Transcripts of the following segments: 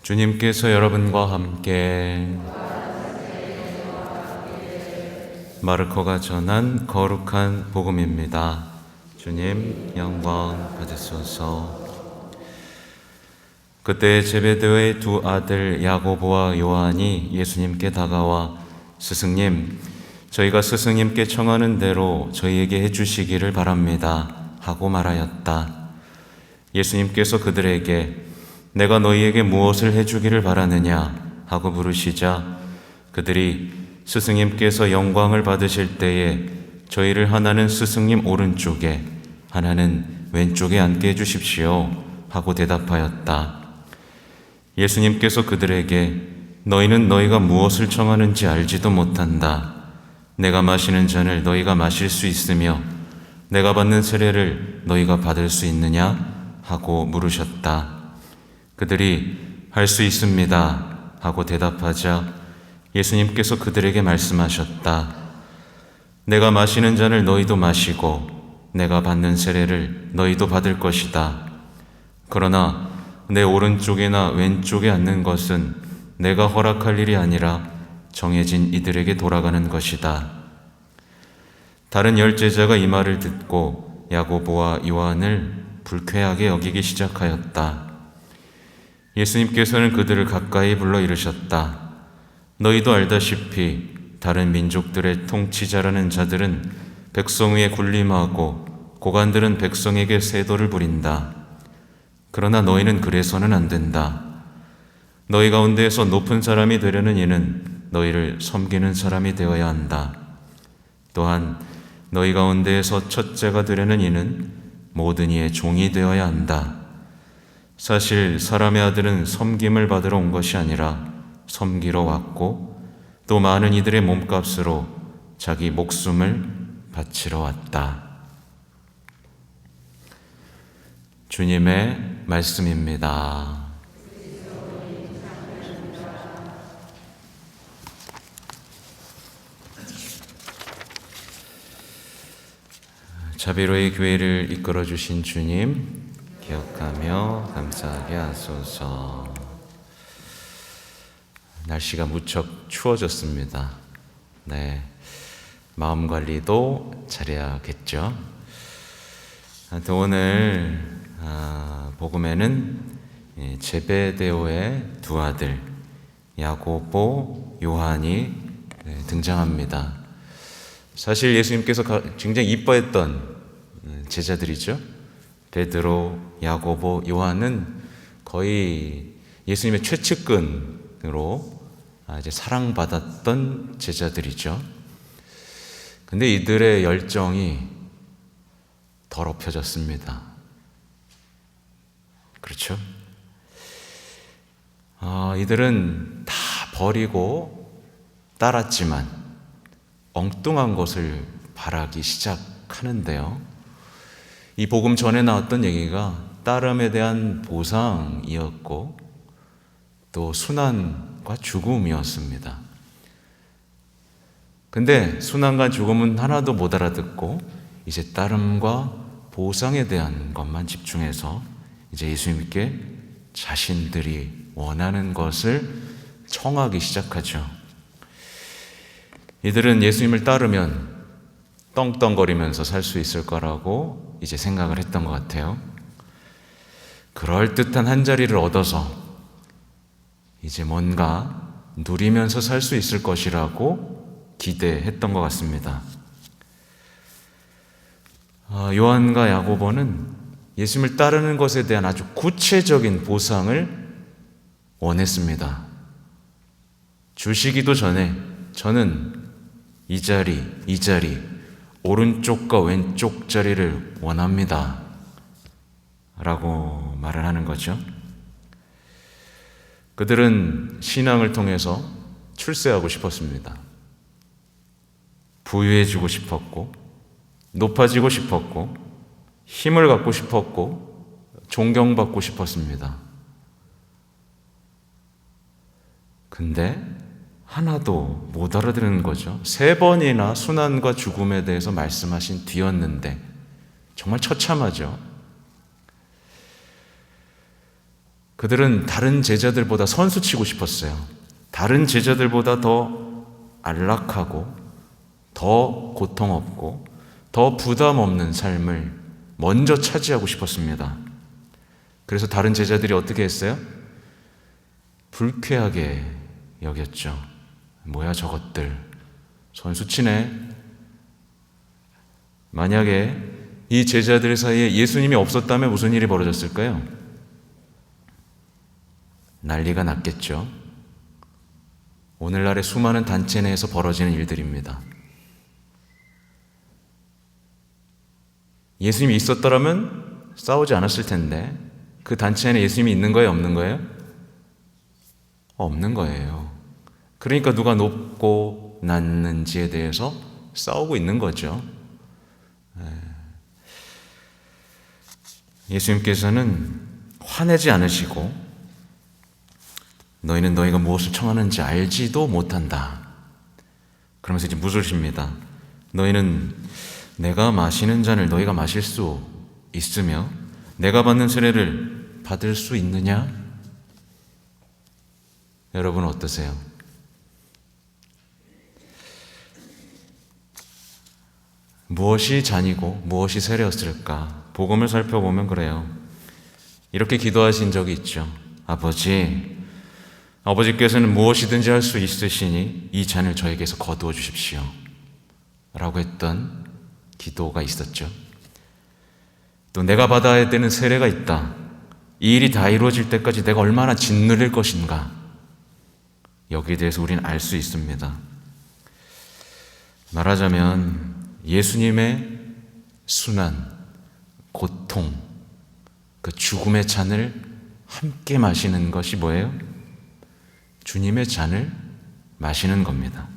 주님께서 여러분과 함께 마르코가 전한 거룩한 복음입니다. 주님 영광 받으소서. 그때 제베데오의 두 아들 야고보와 요한이 예수님께 다가와 스승님, 저희가 스승님께 청하는 대로 저희에게 해주시기를 바랍니다 하고 말하였다. 예수님께서 그들에게 내가 너희에게 무엇을 해주기를 바라느냐 하고 물으시자 그들이 스승님께서 영광을 받으실 때에 저희를 하나는 스승님 오른쪽에 하나는 왼쪽에 앉게 해주십시오 하고 대답하였다. 예수님께서 그들에게 너희는 너희가 무엇을 청하는지 알지도 못한다. 내가 마시는 잔을 너희가 마실 수 있으며 내가 받는 세례를 너희가 받을 수 있느냐 하고 물으셨다. 그들이 할 수 있습니다 하고 대답하자 예수님께서 그들에게 말씀하셨다. 내가 마시는 잔을 너희도 마시고 내가 받는 세례를 너희도 받을 것이다. 그러나 내 오른쪽이나 왼쪽에 앉는 것은 내가 허락할 일이 아니라 정해진 이들에게 돌아가는 것이다. 다른 열 제자가 이 말을 듣고 야고보와 요한을 불쾌하게 여기기 시작하였다. 예수님께서는 그들을 가까이 불러 이르셨다. 너희도 알다시피 다른 민족들의 통치자라는 자들은 백성 위에 군림하고 고관들은 백성에게 세도를 부린다. 그러나 너희는 그래서는 안 된다. 너희 가운데에서 높은 사람이 되려는 이는 너희를 섬기는 사람이 되어야 한다. 또한 너희 가운데에서 첫째가 되려는 이는 모든 이의 종이 되어야 한다. 사실 사람의 아들은 섬김을 받으러 온 것이 아니라 섬기러 왔고 또 많은 이들의 몸값으로 자기 목숨을 바치러 왔다. 주님의 말씀입니다. 자비로의 교회를 이끌어 주신 주님 기억하며 감사하게 하소서. 날씨가 무척 추워졌습니다. 네, 마음 관리도 잘해야겠죠. 오늘 복음에는 제베데오의 두 아들 야고보, 요한이 등장합니다. 사실 예수님께서 굉장히 이뻐했던 제자들이죠. 베드로, 야고보, 요한은 거의 예수님의 최측근으로 이제 사랑받았던 제자들이죠. 근데 이들의 열정이 더럽혀졌습니다. 그렇죠? 이들은 다 버리고 따랐지만 엉뚱한 것을 바라기 시작하는데요. 이 복음 전에 나왔던 얘기가 따름에 대한 보상이었고 또 순환과 죽음이었습니다. 근데 순환과 죽음은 하나도 못 알아듣고 이제 따름과 보상에 대한 것만 집중해서 이제 예수님께 자신들이 원하는 것을 청하기 시작하죠. 이들은 예수님을 따르면 떵떵거리면서 살 수 있을 거라고 이제 생각을 했던 것 같아요. 그럴듯한 한 자리를 얻어서 이제 뭔가 누리면서 살 수 있을 것이라고 기대했던 것 같습니다. 요한과 야고보는 예수님을 따르는 것에 대한 아주 구체적인 보상을 원했습니다. 주시기도 전에 저는 이 자리 오른쪽과 왼쪽 자리를 원합니다 라고 말을 하는 거죠. 그들은 신앙을 통해서 출세하고 싶었습니다. 부유해지고 싶었고 높아지고 싶었고 힘을 갖고 싶었고 존경받고 싶었습니다. 근데 하나도 못 알아듣는 거죠. 3번이나 순환과 죽음에 대해서 말씀하신 뒤였는데 정말 처참하죠. 그들은 다른 제자들보다 선수치고 싶었어요. 다른 제자들보다 더 안락하고 더 고통 없고 더 부담 없는 삶을 먼저 차지하고 싶었습니다. 그래서 다른 제자들이 어떻게 했어요? 불쾌하게 여겼죠. 뭐야 저것들, 선수치네. 만약에 이 제자들 사이에 예수님이 없었다면 무슨 일이 벌어졌을까요? 난리가 났겠죠. 오늘날의 수많은 단체 내에서 벌어지는 일들입니다. 예수님이 있었더라면 싸우지 않았을 텐데 그 단체 안에 예수님이 있는 거예요? 없는 거예요? 없는 거예요. 그러니까 누가 높고 낮는지에 대해서 싸우고 있는 거죠. 예수님께서는 화내지 않으시고 너희는 너희가 무엇을 청하는지 알지도 못한다. 그러면서 이제 묻으십니다. 너희는 내가 마시는 잔을 너희가 마실 수 있으며 내가 받는 세례를 받을 수 있느냐? 여러분 어떠세요? 무엇이 잔이고 무엇이 세례였을까? 복음을 살펴보면 그래요. 이렇게 기도하신 적이 있죠. 아버지께서는 무엇이든지 할 수 있으시니 이 잔을 저에게서 거두어 주십시오. 라고 했던 기도가 있었죠. 또 내가 받아야 되는 세례가 있다. 이 일이 다 이루어질 때까지 내가 얼마나 짓누릴 것인가. 여기에 대해서 우리는 알 수 있습니다. 말하자면 예수님의 순환, 고통, 그 죽음의 잔을 함께 마시는 것이 뭐예요? 주님의 잔을 마시는 겁니다.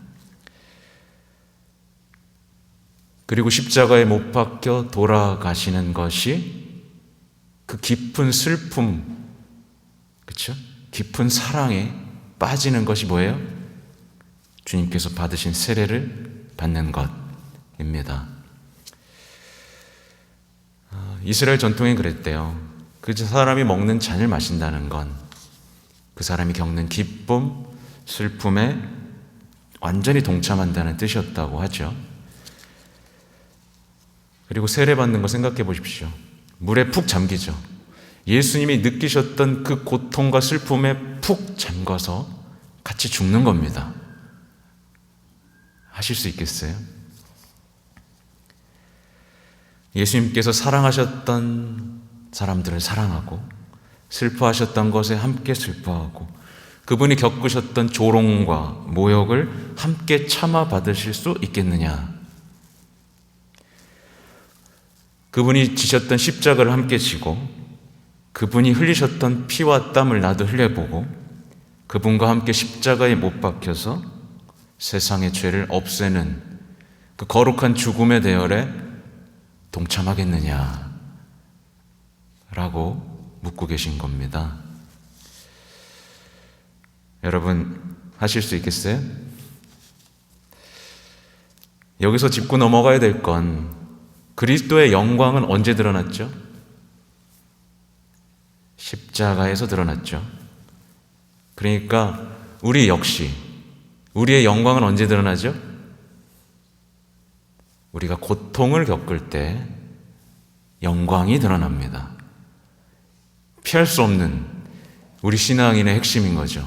그리고 십자가에 못 박혀 돌아가시는 것이 그 깊은 슬픔, 그렇죠? 깊은 사랑에 빠지는 것이 뭐예요? 주님께서 받으신 세례를 받는 것입니다. 이스라엘 전통에 그랬대요. 그 사람이 먹는 잔을 마신다는 건 그 사람이 겪는 기쁨, 슬픔에 완전히 동참한다는 뜻이었다고 하죠. 그리고 세례받는 거 생각해 보십시오. 물에 푹 잠기죠. 예수님이 느끼셨던 그 고통과 슬픔에 푹 잠가서 같이 죽는 겁니다. 하실 수 있겠어요? 예수님께서 사랑하셨던 사람들을 사랑하고 슬퍼하셨던 것에 함께 슬퍼하고 그분이 겪으셨던 조롱과 모욕을 함께 참아 받으실 수 있겠느냐? 그분이 지셨던 십자가를 함께 지고 그분이 흘리셨던 피와 땀을 나도 흘려보고 그분과 함께 십자가에 못 박혀서 세상의 죄를 없애는 그 거룩한 죽음의 대열에 동참하겠느냐? 라고 묻고 계신 겁니다. 여러분, 하실 수 있겠어요? 여기서 짚고 넘어가야 될 건 그리스도의 영광은 언제 드러났죠? 십자가에서 드러났죠. 그러니까 우리 역시 우리의 영광은 언제 드러나죠? 우리가 고통을 겪을 때 영광이 드러납니다. 피할 수 없는 우리 신앙인의 핵심인 거죠.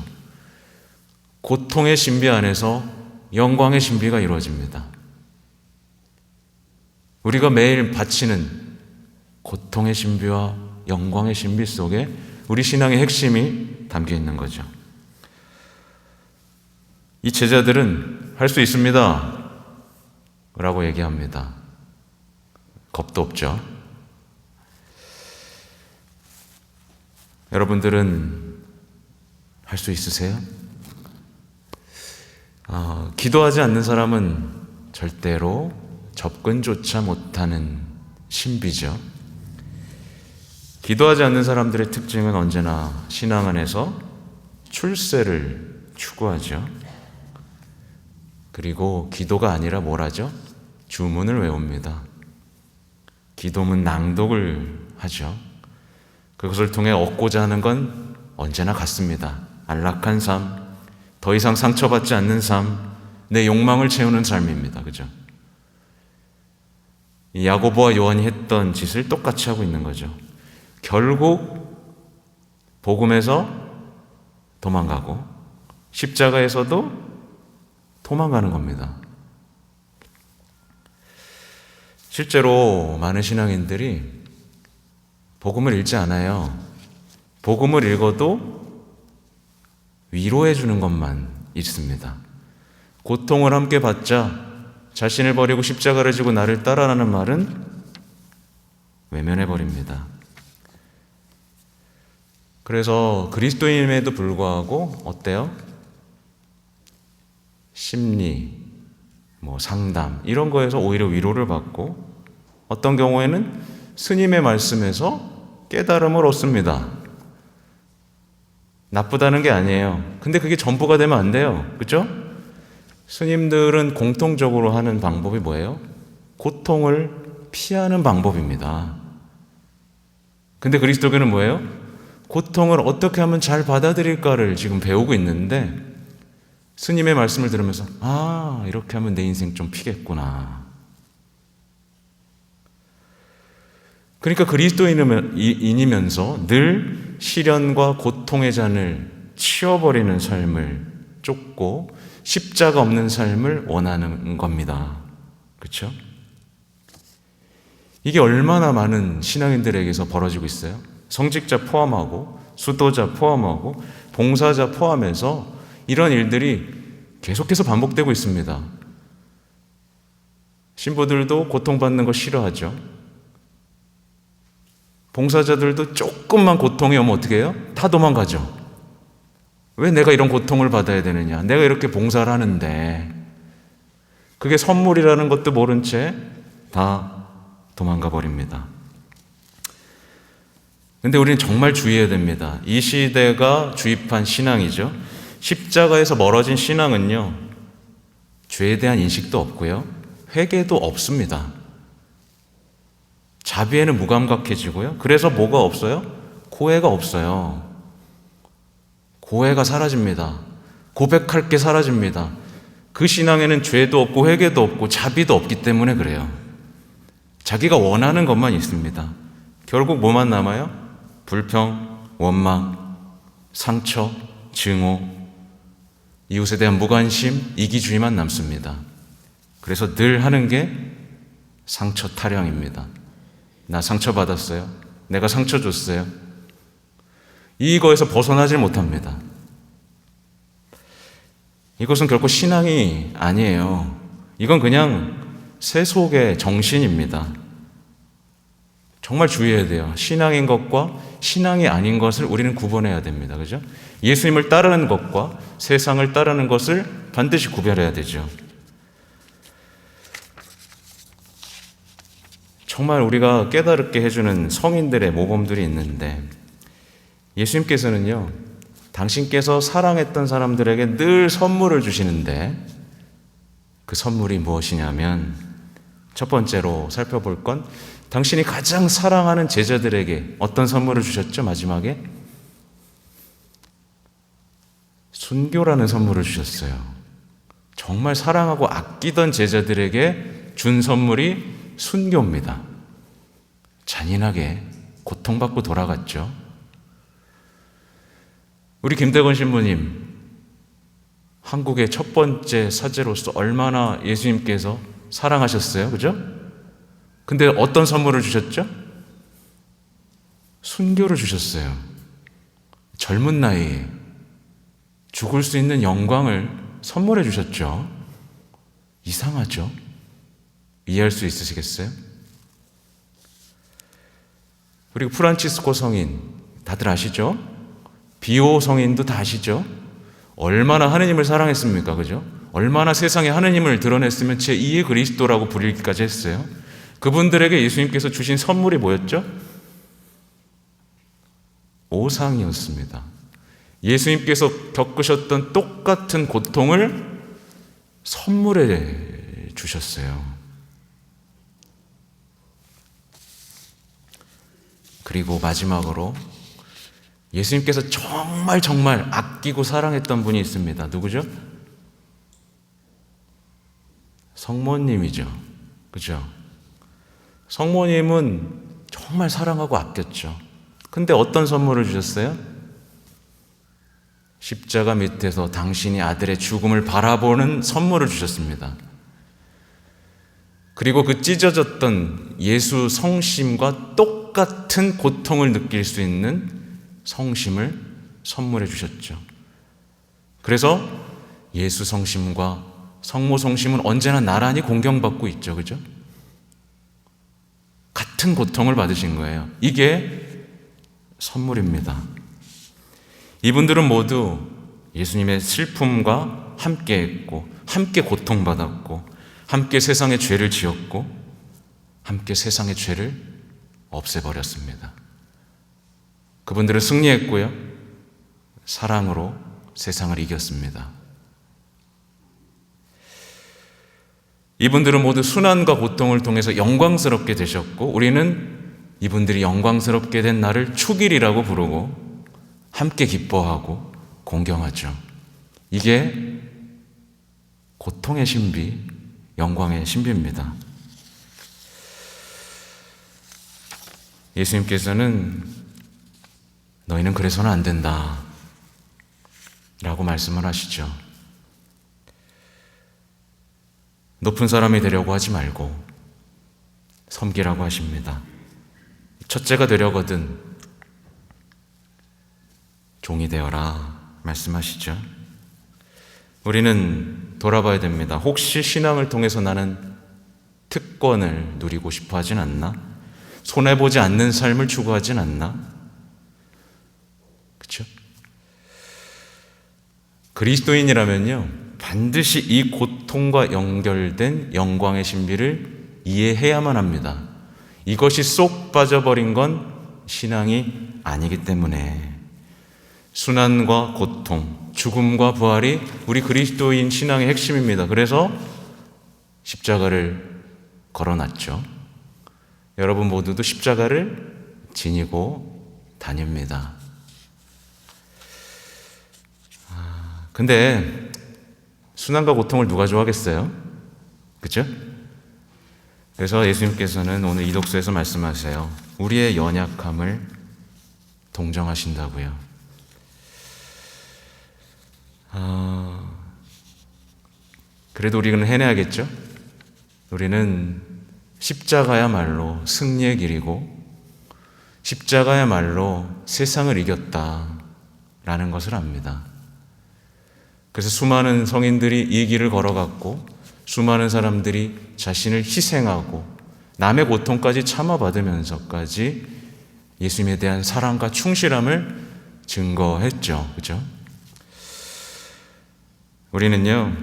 고통의 신비 안에서 영광의 신비가 이루어집니다. 우리가 매일 바치는 고통의 신비와 영광의 신비 속에 우리 신앙의 핵심이 담겨 있는 거죠. 이 제자들은 할 수 있습니다 라고 얘기합니다. 겁도 없죠. 여러분들은 할 수 있으세요? 기도하지 않는 사람은 절대로 접근조차 못하는 신비죠. 기도하지 않는 사람들의 특징은 언제나 신앙 안에서 출세를 추구하죠. 그리고 기도가 아니라 뭘 하죠? 주문을 외웁니다. 기도문 낭독을 하죠. 그것을 통해 얻고자 하는 건 언제나 같습니다. 안락한 삶, 더 이상 상처받지 않는 삶, 내 욕망을 채우는 삶입니다. 그죠? 이 야고보와 요한이 했던 짓을 똑같이 하고 있는 거죠. 결국 복음에서 도망가고 십자가에서도 도망가는 겁니다. 실제로 많은 신앙인들이 복음을 읽지 않아요. 복음을 읽어도 위로해 주는 것만 읽습니다. 고통을 함께 받자 자신을 버리고 십자가를 지고 나를 따라라는 말은 외면해 버립니다. 그래서 그리스도인임에도 불구하고 어때요? 심리, 상담 이런 거에서 오히려 위로를 받고 어떤 경우에는 스님의 말씀에서 깨달음을 얻습니다. 나쁘다는 게 아니에요. 근데 그게 전부가 되면 안 돼요. 그렇죠? 스님들은 공통적으로 하는 방법이 뭐예요? 고통을 피하는 방법입니다. 근데 그리스도교는 뭐예요? 고통을 어떻게 하면 잘 받아들일까를 지금 배우고 있는데 스님의 말씀을 들으면서 이렇게 하면 내 인생 좀 피겠구나. 그러니까 그리스도인이면서 늘 시련과 고통의 잔을 치워버리는 삶을 쫓고 십자가 없는 삶을 원하는 겁니다. 그렇죠? 이게 얼마나 많은 신앙인들에게서 벌어지고 있어요? 성직자 포함하고 수도자 포함하고 봉사자 포함해서 이런 일들이 계속해서 반복되고 있습니다. 신부들도 고통받는 거 싫어하죠. 봉사자들도 조금만 고통이 오면 어떻게 해요? 다 도망가죠. 왜 내가 이런 고통을 받아야 되느냐? 내가 이렇게 봉사를 하는데 그게 선물이라는 것도 모른 채 다 도망가 버립니다. 근데 우리는 정말 주의해야 됩니다. 이 시대가 주입한 신앙이죠. 십자가에서 멀어진 신앙은요, 죄에 대한 인식도 없고요, 회개도 없습니다. 자비에는 무감각해지고요. 그래서 뭐가 없어요? 고해가 없어요. 고해가 사라집니다. 고백할 게 사라집니다. 그 신앙에는 죄도 없고 회개도 없고 자비도 없기 때문에 그래요. 자기가 원하는 것만 있습니다. 결국 뭐만 남아요? 불평, 원망, 상처, 증오, 이웃에 대한 무관심, 이기주의만 남습니다. 그래서 늘 하는 게 상처 타령입니다. 나 상처받았어요. 내가 상처 줬어요. 이거에서 벗어나질 못합니다. 이것은 결코 신앙이 아니에요. 이건 그냥 세속의 정신입니다. 정말 주의해야 돼요. 신앙인 것과 신앙이 아닌 것을 우리는 구분해야 됩니다. 그죠? 예수님을 따르는 것과 세상을 따르는 것을 반드시 구별해야 되죠. 정말 우리가 깨달게 해주는 성인들의 모범들이 있는데 예수님께서는요, 당신께서 사랑했던 사람들에게 늘 선물을 주시는데 그 선물이 무엇이냐면 첫 번째로 살펴볼 건 당신이 가장 사랑하는 제자들에게 어떤 선물을 주셨죠? 마지막에 순교라는 선물을 주셨어요. 정말 사랑하고 아끼던 제자들에게 준 선물이 순교입니다. 잔인하게 고통받고 돌아갔죠. 우리 김대건 신부님, 한국의 첫 번째 사제로서 얼마나 예수님께서 사랑하셨어요. 그죠? 근데 어떤 선물을 주셨죠? 순교를 주셨어요. 젊은 나이에 죽을 수 있는 영광을 선물해 주셨죠. 이상하죠? 이해할 수 있으시겠어요? 그리고 프란치스코 성인 다들 아시죠? 비오 성인도 다 아시죠? 얼마나 하느님을 사랑했습니까? 그죠? 얼마나 세상에 하느님을 드러냈으면 제2의 그리스도라고 부르기까지 했어요. 그분들에게 예수님께서 주신 선물이 뭐였죠? 오상이었습니다. 예수님께서 겪으셨던 똑같은 고통을 선물해 주셨어요. 그리고 마지막으로 예수님께서 정말 정말 아끼고 사랑했던 분이 있습니다. 누구죠? 성모님이죠. 그죠? 성모님은 정말 사랑하고 아꼈죠. 근데 어떤 선물을 주셨어요? 십자가 밑에서 당신이 아들의 죽음을 바라보는 선물을 주셨습니다. 그리고 그 찢어졌던 예수 성심과 똑같은 고통을 느낄 수 있는 성심을 선물해 주셨죠. 그래서 예수 성심과 성모 성심은 언제나 나란히 공경받고 있죠. 그죠? 같은 고통을 받으신 거예요. 이게 선물입니다. 이분들은 모두 예수님의 슬픔과 함께 했고, 함께 고통받았고, 함께 세상의 죄를 지었고, 함께 세상의 죄를 없애버렸습니다. 그분들은 승리했고요, 사랑으로 세상을 이겼습니다. 이분들은 모두 순환과 고통을 통해서 영광스럽게 되셨고, 우리는 이분들이 영광스럽게 된 날을 축일이라고 부르고 함께 기뻐하고 공경하죠. 이게 고통의 신비, 영광의 신비입니다. 예수님께서는 너희는 그래서는 안 된다 라고 말씀을 하시죠. 높은 사람이 되려고 하지 말고 섬기라고 하십니다. 첫째가 되려거든 종이 되어라 말씀하시죠. 우리는 돌아봐야 됩니다. 혹시 신앙을 통해서 나는 특권을 누리고 싶어 하진 않나? 손해보지 않는 삶을 추구하진 않나? 그렇죠? 그리스도인이라면요, 반드시 이 고통과 연결된 영광의 신비를 이해해야만 합니다. 이것이 쏙 빠져버린 건 신앙이 아니기 때문에. 순환과 고통, 죽음과 부활이 우리 그리스도인 신앙의 핵심입니다. 그래서 십자가를 걸어놨죠. 여러분 모두도 십자가를 지니고 다닙니다. 근데 순환과 고통을 누가 좋아하겠어요? 그렇죠? 그래서 예수님께서는 오늘 이 독서에서 말씀하세요. 우리의 연약함을 동정하신다고요. 그래도 우리는 해내야겠죠? 우리는 십자가야말로 승리의 길이고 십자가야말로 세상을 이겼다라는 것을 압니다. 그래서 수많은 성인들이 이 길을 걸어갔고 수많은 사람들이 자신을 희생하고 남의 고통까지 참아받으면서까지 예수님에 대한 사랑과 충실함을 증거했죠. 그죠? 우리는요,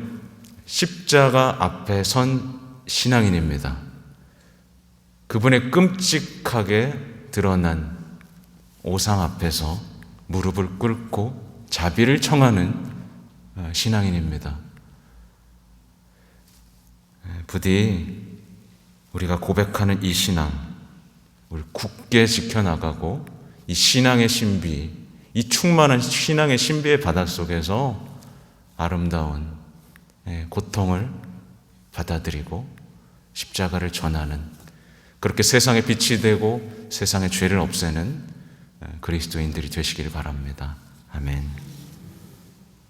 십자가 앞에 선 신앙인입니다. 그분의 끔찍하게 드러난 오상 앞에서 무릎을 꿇고 자비를 청하는 신앙인입니다. 부디 우리가 고백하는 이 신앙, 우리 굳게 지켜나가고 이 신앙의 신비, 이 충만한 신앙의 신비의 바닷속에서 아름다운 고통을 받아들이고 십자가를 전하는, 그렇게 세상의 빛이 되고 세상의 죄를 없애는 그리스도인들이 되시기를 바랍니다. 아멘.